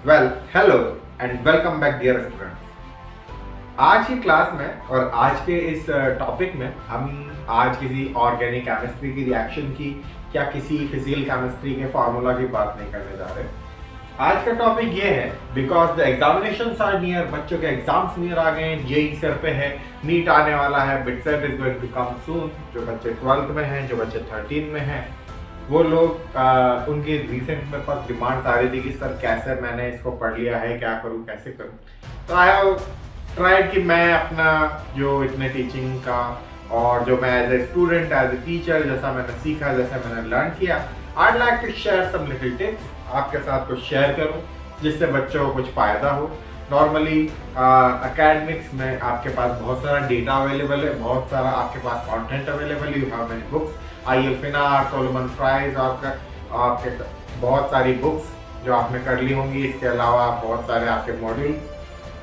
Well hello and welcome back dear students. आज की class में और आज के इस टॉपिक में हम आज किसी ऑर्गेनिक केमिस्ट्री की रिएक्शन की या किसी फिजिकल केमिस्ट्री के फार्मूला की बात नहीं करने जा रहे। आज का टॉपिक ये है because the examinations are near, बच्चों के एग्जाम्स नियर आ गए हैं, जेई सर पे है, नीट आने वाला है, BITSAT is going to come soon. जो बच्चे 12th में हैं, जो बच्चे 13 में हैं, वो लोग उनकी रिसेंट मेरे पास डिमांड्स आ रही थी कि सर कैसे मैंने इसको पढ़ लिया है, क्या करूँ, कैसे करूँ। तो आई हैव ट्राइड कि मैं अपना जो इतने टीचिंग का और जो मैं as a student as a teacher जैसा मैंने सीखा, जैसा मैंने लर्न किया, I like to share some little tips आपके साथ कुछ शेयर करूँ जिससे बच्चों को कुछ फ़ायदा हो। नॉर्मली एकेडमिक्स में आपके पास बहुत सारा डेटा अवेलेबल है, बहुत सारा आपके पास content available, you have many books, IL Finar, Solomon Fryhle, आपके बहुत सारी बुक्स जो आपने कर ली होंगी। इसके अलावा बहुत सारे आपके मॉड्यूल,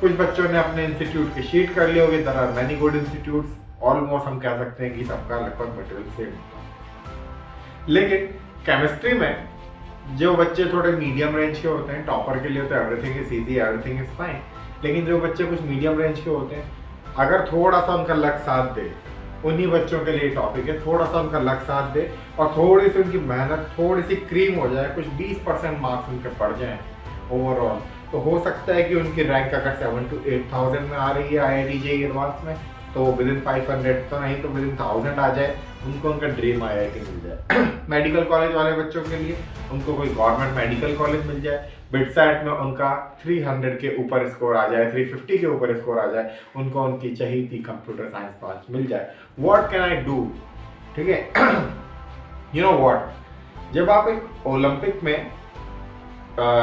कुछ बच्चों ने अपने इंस्टीट्यूट की शीट कर ली होगी। There are many good institutes, almost हम कह सकते हैं कि सबका लगभग मटेरियल सेम होता है। लेकिन केमिस्ट्री में जो बच्चे थोड़े मीडियम रेंज के होते हैं, टॉपर के लिए तो everything is easy, everything is fine. लेकिन जो बच्चे कुछ मीडियम रेंज के होते हैं, अगर थोड़ा सा उनका लक साथ दे, उन्हीं बच्चों के लिए टॉपिक है, थोड़ा सा उनका लक साथ दे और थोड़ी सी उनकी मेहनत थोड़ी सी क्रीम हो जाए, कुछ 20% मार्क्स उनके पड़ जाएं ओवरऑल, तो हो सकता है कि उनकी रैंक अगर 7 to 8,000 में आ रही है IIT JEE एडवांस में, तो विद इन 500 तो नहीं तो विद इन 1000 आ जाए, उनको उनका ड्रीम IIT मिल जाए। मेडिकल कॉलेज वाले बच्चों के लिए उनको कोई गवर्नमेंट मेडिकल कॉलेज मिल जाए, बिट सेट में उनका 300 के ऊपर स्कोर आ जाए, 350 के ऊपर स्कोर आ जाए, उनको उनकी चाहिए कंप्यूटर साइंस ब्रांच मिल जाए। What can I do? ठीक है, यू नो व्हाट, जब आप एक ओलंपिक में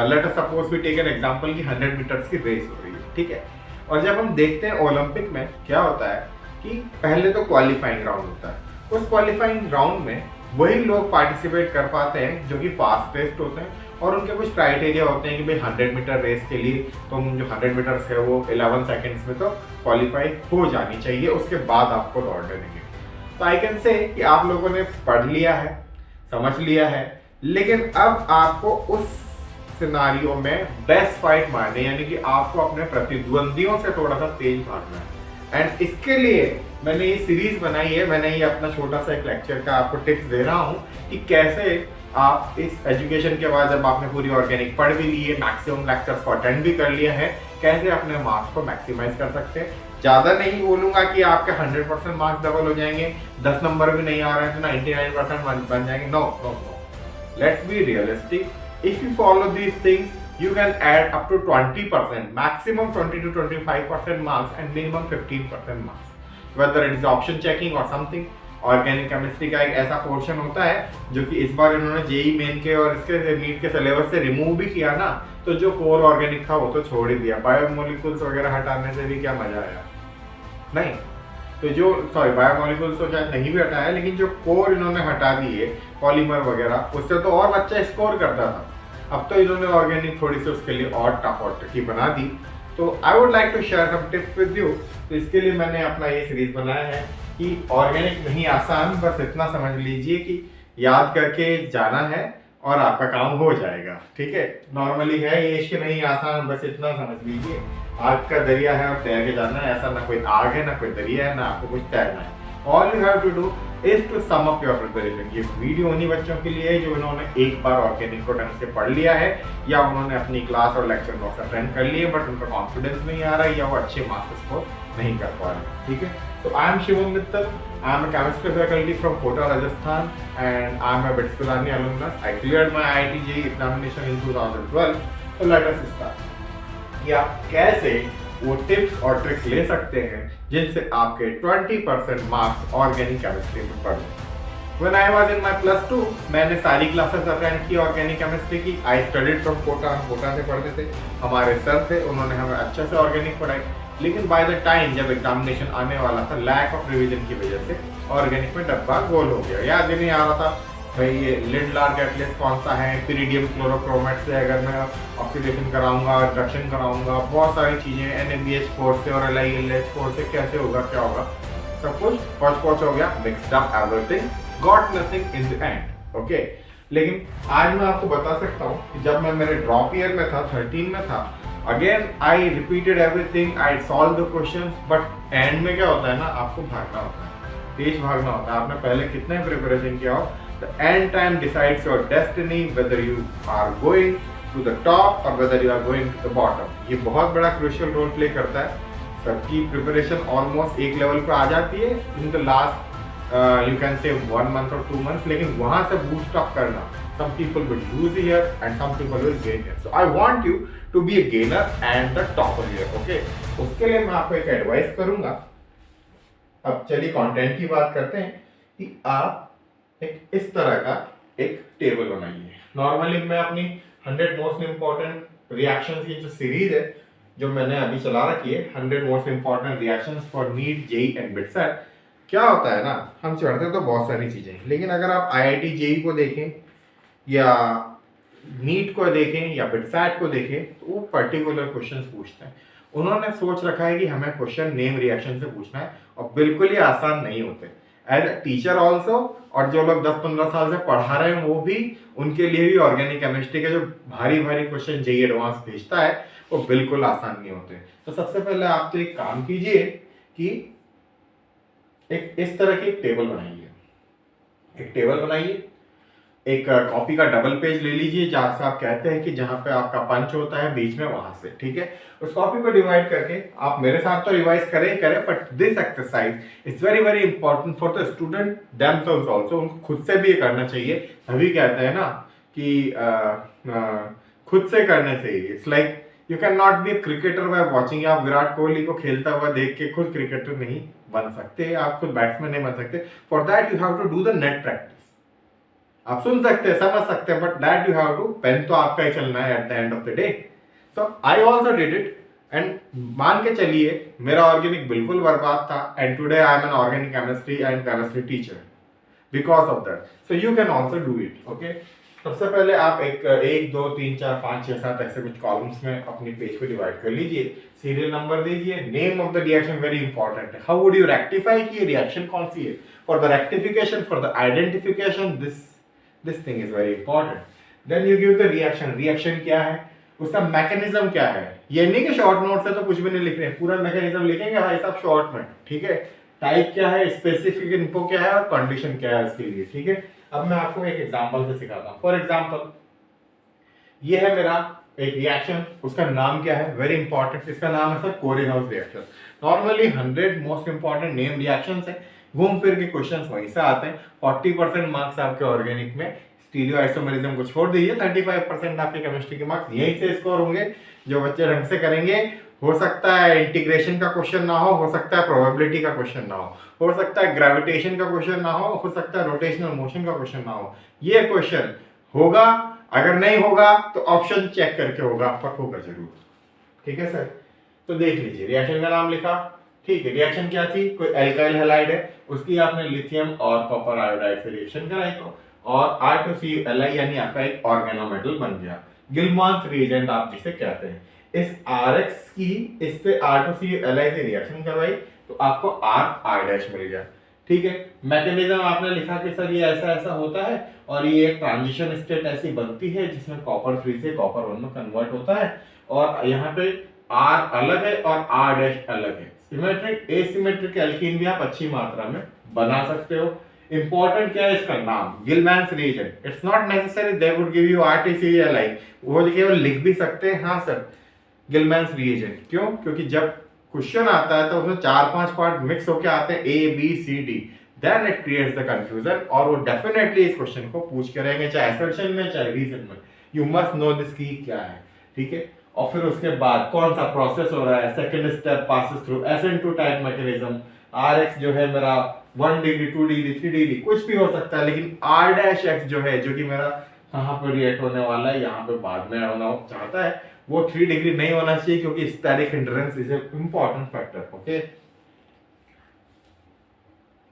let us suppose we take an example कि 100 मीटर्स की रेस हो रही है, ठीक है, और जब हम देखते हैं ओलंपिक में क्या होता है कि पहले तो क्वालिफाइंग राउंड होता है। उस क्वालिफाइंग राउंड में वही लोग पार्टिसिपेट कर पाते हैं जो कि फास्ट रेस्ट होते हैं, और उनके कुछ क्राइटेरिया होते हैं कि भाई 100 मीटर रेस के लिए तुम जो 100 मीटर्स है वो 11 सेकेंड्स में तो क्वालिफाई हो जानी चाहिए, उसके बाद आपको दौड़ने देंगे। तो आई कैन से कि आप लोगों ने पढ़ लिया है, समझ लिया है, लेकिन अब आपको उस सिनारियो में बेस्ट फाइट मारनी है, यानी कि आपको अपने प्रतिद्वंदियों से थोड़ा सा तेज भागना है। एंड इसके लिए मैंने ये सीरीज बनाई है, मैंने ये अपना छोटा सा एक लेक्चर का आपको टिप्स दे रहा हूँ कि कैसे आप इस एजुकेशन के बाद जब आपने पूरी ऑर्गेनिक पढ़ भी ली है, मैक्सिमम लेक्चर्स को अटेंड भी कर लिया है, कैसे अपने मार्क्स को मैक्सिमाइज कर सकते हैं। ज़्यादा नहीं बोलूँगा कि आपके 100% मार्क्स डबल हो जाएंगे, 10 नंबर भी नहीं आ रहे हैं तो 99% बन जाएंगे। No no no, let's be realistic. If you follow these things, you can add up to 20%, maximum 20 to 25% marks and minimum 15% marks. Whether it is option checking or something, organic chemistry का एक ऐसा portion होता है जो कि इस बार इन्होंने JEE main के और इसके नीट के सिलेबस से रिमूव भी किया ना, तो जो कोर ऑर्गेनिक था वो तो छोड़ ही दिया। बायोमोलिक्यूल्स वगैरह हटाने से भी क्या मजा आया? नहीं, तो जो बायोमोलिक्यूल्स तो शायद नहीं भी हटाया, लेकिन जो कोर इन्होंने हटा दिए, पॉलीमर वगैरह, उससे तो और बच्चा स्कोर करता था। अब तो इन्होंने ऑर्गेनिक थोड़ी सी उसके लिए और टफ और ट्रिकी बना दी। तो I would like to share some tips with you. तो इसके लिए मैंने अपना ये सीरीज बनाया है कि ऑर्गेनिक नहीं आसान, बस इतना समझ लीजिए कि याद करके जाना है और आपका काम हो जाएगा। ठीक है, नॉर्मली है ये कि नहीं आसान, बस इतना समझ लीजिए, आग का दरिया है और तैर के जाना है। ऐसा ना कोई आग है, ना कोई दरिया है, ना आपको कुछ तैरना है। All you have to do is to sum up your preparation. ये वीडियो उन्हीं बच्चों के लिए है जो इन्होंने एक बार ऑर्गेनिक को ढंग से पढ़ लिया है, या उन्होंने अपनी क्लास और लेक्चर नोट्स अटेंड कर लिए बट उनका कॉन्फिडेंस नहीं आ रहा है, या वो अच्छे मार्क्स स्कोर नहीं कर पा रहे। ठीक है, तो I am Shivam Mittal, I am a chemistry faculty from Kota, Rajasthan, and I am a BITS Pilani alumnus. I cleared my IIT JEE examination in 2012. So let us start. कि आप कैसे वो टिप्स और ट्रिक्स ले सकते हैं जिनसे आपके 20% मार्क्स ऑर्गेनिक केमिस्ट्री में पढ़ लें। When I was in my +2, मैंने सारी क्लासेस अटेंड की ऑर्गेनिक केमिस्ट्री की। I studied from Kota, हम कोटा से पढ़ते थे, हमारे सर थे, उन्होंने हमें अच्छे से ऑर्गेनिक पढ़ाई। लेकिन बाय द टाइम जब एग्जामिनेशन आने वाला था, लैक ऑफ रिवीजन की वजह से ऑर्गेनिक में डब्बा गोल हो गया, याद ही नहीं आ रहा था भाई ये लिंडलार कैटलिस्ट कौन सा है, पिरिडियम क्लोरोक्रोमेट से अगर मैं ऑक्सीडेशन कराऊंगा, रिडक्शन कराऊंगा, बहुत सारी चीज़ें NaBH4 से और LiLH4 से कैसे होगा, क्या होगा, सब कुछ पहुँच हो गया, mixed up everything, got nothing in the end. Okay, लेकिन आज मैं आपको बता सकता हूँ कि जब मैं मेरे ड्रॉप ईयर में था 13 में था, again I repeated everything, I solve the question, but and में क्या होता है ना, आपको भागना होता है, तेज भागना होता है। आपने पहले कितने प्रिपरेशन किया हो, the end time decides your destiny, whether you are going to the top और whether you are going to the bottom. ये बहुत बड़ा क्रूशियल रोल प्ले करता है। सबकी प्रिपरेशन ऑलमोस्ट एक लेवल पे आ जाती है in the last you can say 1 month or 2 months, लेकिन वहां से बूस्ट अप करना, some people will lose here and some people will gain here. So I want you to be a gainer and the topper here, okay? उसके लिए मैं आपको एक advice करूंगा। अब चलिए कंटेंट की बात करते हैं कि आप एक इस तरह का एक टेबल बनाइए। नॉर्मली मैं अपनी 100 मोस्ट इंपॉर्टेंट रिएक्शंस की जो सीरीज है जो मैंने अभी चला रखी है, 100 most important reactions for NEET, JEE and BITSAT, क्या होता है ना, हम चढ़ते तो बहुत सारी चीजें, लेकिन अगर आप आईआईटी जेई को देखें या नीट को देखें या बिटसैट को देखें तो वो पर्टिकुलर क्वेश्चंस पूछते हैं। उन्होंने सोच रखा है कि हमें क्वेश्चन नेम रिएक्शन से पूछना है और बिल्कुल ही आसान नहीं होते। एज अ टीचर ऑल्सो, और जो लोग 10-15 साल से पढ़ा रहे हैं वो भी, उनके लिए भी ऑर्गेनिक केमिस्ट्री के जो भारी भारी क्वेश्चन जेई एडवांस भेजता है वो बिल्कुल आसान नहीं होते। तो सबसे पहले आप तो एक काम कीजिए कि एक इस तरह की एक टेबल बनाइए। एक टेबल बनाइए, एक कॉपी का डबल पेज ले लीजिए जहां से आप कहते हैं कि जहां पे आपका पंच होता है बीच में, वहां से, ठीक है। उस कॉपी को डिवाइड करके आप मेरे साथ तो रिवाइज करें, but this exercise is very very important for the student themselves also. उनको खुद से भी ये करना चाहिए। तभी कहते हैं ना कि खुद से करने से ही, it's like you can not be cricketer by watching. आप विराट कोहली को खेलता हुआ देख के खुद क्रिकेटर नहीं बन सकते, आप खुद बैट्समैन नहीं बन सकते। For that you have to do the net practice. आप सुन सकते हैं, समझ सकते हैं, but that you have to, pen तो आपका ही चलना है at the end of the day. So I also did it, and मान के चलिए मेरा ऑर्गेनिक बिल्कुल बर्बाद था, and today I am an organic chemistry and chemistry teacher because of that. So you can also do it, okay. सबसे पहले आप एक 2 3 4 5 6 7 ऐसे कुछ कॉलम्स में अपने पेज को डिवाइड कर लीजिए, सीरियल नंबर दीजिए, name of the reaction very important है। हाउ वुड यू रेक्टिफाई कि ये रिएक्शन कौन सी है? For the rectification, for the identification, this thing is very important. Then you give the reaction. Reaction क्या है, उसका मैकेनिज्म क्या है। ये नहीं कि शॉर्ट नोट से तो कुछ भी नहीं लिख रहे हैं, पूरा मैकेनिज्म लिखेंगे भाई साहब शॉर्ट में, ठीक है। टाइप क्या है, स्पेसिफिक इन्फो क्या है और कंडीशन क्या है इसके लिए, ठीक है। अब मैं आपको एक एग्जांपल से सिखाता हूं। फॉर एग्जांपल ये है मेरा एक रिएक्शन, उसका नाम क्या है, वेरी इंपॉर्टेंट, इसका नाम है sir Corey House reaction. Normally 100 most important name reactions है, घूम फिर के क्वेश्चंस वहीं से आते हैं। 40% मार्क्स आपके ऑर्गेनिक में, स्टीरियो आइसोमेरिज्म को छोड़ दीजिए, 35% आपके केमिस्ट्री के मार्क्स यहीं से स्कोर होंगे। जो बच्चे ढंग से करेंगे, हो सकता है इंटीग्रेशन का क्वेश्चन ना हो सकता है प्रोबेबिलिटी का क्वेश्चन ना हो सकता है ग्रेविटेशन का क्वेश्चन ना हो सकता है रोटेशनल मोशन का क्वेश्चन ना हो। ये क्वेश्चन होगा, अगर नहीं होगा तो ऑप्शन चेक करके होगा, पर होगा जरूर, ठीक है सर। तो देख लीजिए, रिएक्शन का नाम लिखा, ठीक है। रिएक्शन क्या थी, कोई एल्काइल हैलाइड है, उसकी आपने लिथियम और कॉपर आयोडाइड से रिएक्शन कराई तो, और R2CuLi यानी आपका एक ऑर्गेनोमेटल बन गया। गिलमान्स रिएजेंट आप जिसे कहते हैं। इस RX की इससे R2CuLi से रिएक्शन करवाई तो आपको R मिल गया, ठीक है। मैकेनिज्म आपने लिखा कि सर ये ऐसा ऐसा होता है और ये एक ट्रांजिशन स्टेट ऐसी बनती है जिसमें कॉपर 3 से कॉपर 1 में कन्वर्ट होता है, और यहाँ पे R अलग है और R' अलग है। सिमेट्रिक एसिमेट्रिक एल्कीन भी आप अच्छी मात्रा में बना सकते हो। इंपॉर्टेंट क्या है इसका नाम, Gilman's reagent. It's not necessary they would give you RTCuLi, वो केवल लिख भी सकते हैं हाँ सर गिलमैन्स रिएजेंट। क्यों? क्योंकि जब क्वेश्चन आता है तो उसमें 4-5 पार्ट मिक्स होके आते हैं, A B C D, then it creates the confusion, और वो डेफिनेटली इस क्वेश्चन को पूछ के रहेंगे, चाहे असर्शन में चाहे रीजन में। यू मस्ट नो दिस की क्या है, ठीक है। और फिर उसके बाद कौन सा प्रोसेस हो रहा है, second step passes through SN2 type mechanism. RX जो है मेरा 1 डिग्री 2 डिग्री 3 डिग्री कुछ भी हो सकता है, लेकिन R' जो है जो कि मेरा कहाँ पर रिएक्ट होने वाला है, यहाँ पे बाद में होना चाहता है, वो 3 डिग्री नहीं होना चाहिए क्योंकि steric hindrance is a important factor, okay.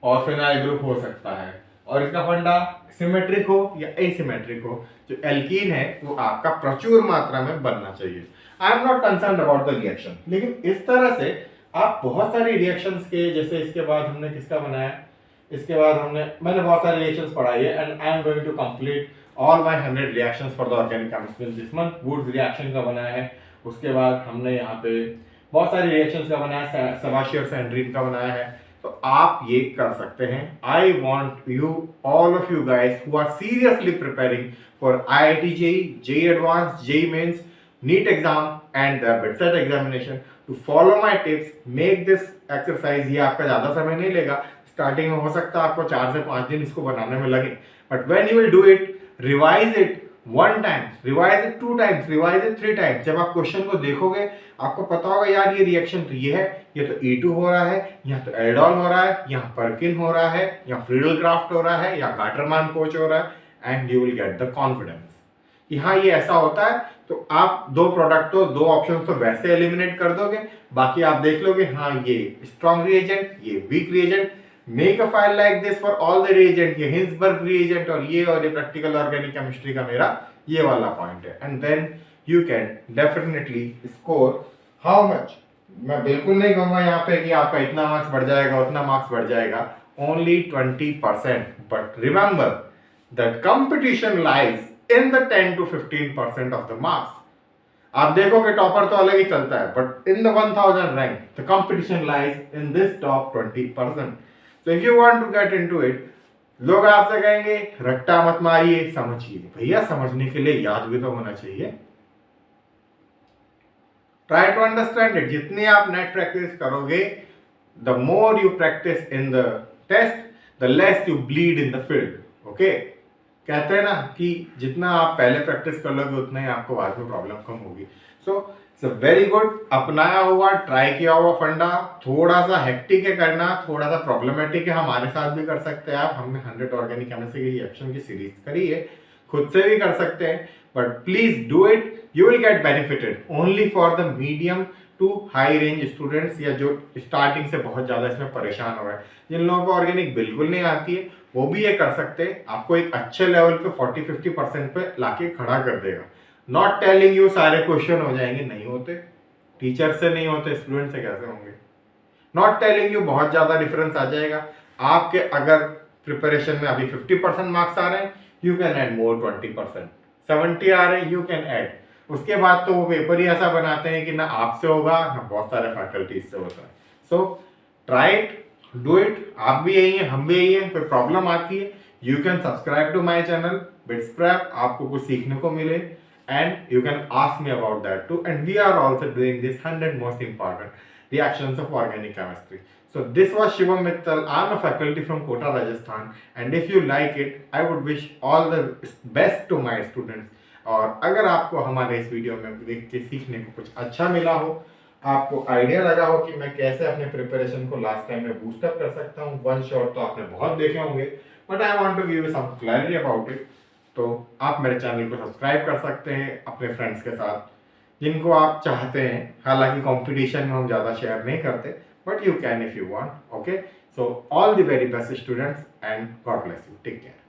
और फिनाइल ग्रुप हो सकता है, और इसका फंडा सिमेट्रिक हो या एसिमेट्रिक हो, जो एल्कीन है वो आपका प्रचुर मात्रा में बनना चाहिए। I am not concern about the reaction, लेकिन इस तरह से आप बहुत सारी रिएक्शंस के, जैसे इसके बाद हमने किसका बनाया, इसके बाद मैंने बहुत सारे रिएक्शंस पढ़ाई है, and I am going to complete all my 100 reactions for the organic chemistry this month. Wurtz reaction का बनाया है, उसके बाद हमने यहाँ पे बहुत सारे रिएक्शंस का बनाया है, सवाशी और सेंड्रीन का बनाया है। तो आप ये कर सकते हैं। I want you all of you guys who are seriously preparing for IIT JEE, JEE Advanced, JEE Mains, NEET exam and the BITSAT examination to follow my tips, make this exercise। ये आपका ज़्यादा समय नहीं लेगा, starting में हो सकता है आपको 4 से 5 दिन इसको बनाने में लगे, but when you will do it, revise it 1 time, revise it 2 times, revise it 3 times. जब आप क्वेश्चन को देखोगे आपको पता होगा यार ये रिएक्शन तो ये है, ये तो E2 हो रहा है, यहाँ तो एल्डोल हो रहा है, यहाँ पर्किन हो रहा है, यहाँ फ्रीडल क्राफ्ट हो रहा है, यहाँ गाटरमान कोच हो रहा है, and you will get the confidence कि हाँ ये ऐसा होता है। तो आप 2 प्रोडक्ट तो 2 ऑप्शन तो वैसे एलिमिनेट कर दोगे, बाकी आप देख लोगे हाँ ये स्ट्रॉन्ग रिएजेंट, ये weak reagent. Make a file like this for all the reagent, ये हिंसबर्ग रिएजेंट और ये प्रैक्टिकल ऑर्गेनिक केमिस्ट्री का मेरा ये वाला पॉइंट है, and then you can definitely score how much. मैं बिल्कुल नहीं कहूंगा यहाँ पे कि आपका इतना मार्क्स बढ़ जाएगा उतना मार्क्स बढ़ जाएगा, only 20%, but remember that competition lies in the 10 to 15% of the marks। आप देखोगे टॉपर तो अलग ही चलता है, but in the 1000 rank the competition lies in this top 20%। so if you want to get into it, लोग आपसे कहेंगे रट्टा मत मारिए, समझिए। भैया समझने के लिए याद भी तो होना चाहिए। Try to understand it. जितनी आप नेट प्रैक्टिस करोगे, the more you practice in the test, the less you bleed in the field. Okay, कहते हैं ना कि जितना आप पहले प्रैक्टिस कर लोगे उतना ही आपको बाद में प्रॉब्लम कम होगी। सो इट्स वेरी गुड, अपनाया हुआ ट्राई किया हुआ फंडा। थोड़ा सा हेक्टिक है करना, थोड़ा सा प्रॉब्लमेटिक है, हमारे साथ भी कर सकते हैं आप। हमने 100 ऑर्गेनिक केमिस्ट्री की रिएक्शन की सीरीज करी है, खुद से भी कर सकते हैं, but please do it, you will get benefited only for the medium to high range students, या जो स्टार्टिंग से बहुत ज़्यादा इसमें परेशान हो रहे हैं। जिन लोगों को ऑर्गेनिक बिल्कुल नहीं आती है वो भी ये कर सकते हैं, आपको एक अच्छे लेवल पे 40-50% पे लाके खड़ा कर देगा। नॉट टेलिंग यू सारे क्वेश्चन हो जाएंगे, नहीं होते, टीचर से नहीं होते, स्टूडेंट से कैसे होंगे। नॉट टेलिंग यू बहुत ज़्यादा डिफरेंस आ जाएगा। आपके अगर प्रिपरेशन में अभी 50% मार्क्स आ रहे हैं, यू कैन ऐड मोर 20%, 70 आ रहे हैं, यू कैन ऐड। उसके बाद तो वो पेपर ही ऐसा बनाते हैं कि ना आपसे होगा ना बहुत सारे फैकल्टीज से होता है। So try it, do it. आप भी यही हैं, हम भी यही हैं। कोई प्रॉब्लम आती है, you can subscribe to my channel BITS Prep, आपको कुछ सीखने को मिले, and you can ask me about that too. And we are also doing this 100 most important reactions of organic chemistry। So this was Shivam Mittal. I am a faculty from Kota, Rajasthan, and if you like it, I would wish all the best to my students। और अगर आपको हमारे इस video में देख के सीखने को कुछ अच्छा मिला हो, आपको आइडिया लगा हो कि मैं कैसे अपने प्रिपरेशन को लास्ट टाइम में बूस्टअप कर सकता हूँ, वन शॉट तो आपने बहुत देखे होंगे, but I want to give you some clarity about it, तो आप मेरे चैनल को सब्सक्राइब कर सकते हैं अपने फ्रेंड्स के साथ जिनको आप चाहते हैं। हालांकि कंपटीशन में हम ज़्यादा शेयर नहीं करते, but you can if you want. Okay, so all the very best students and God bless you, take care.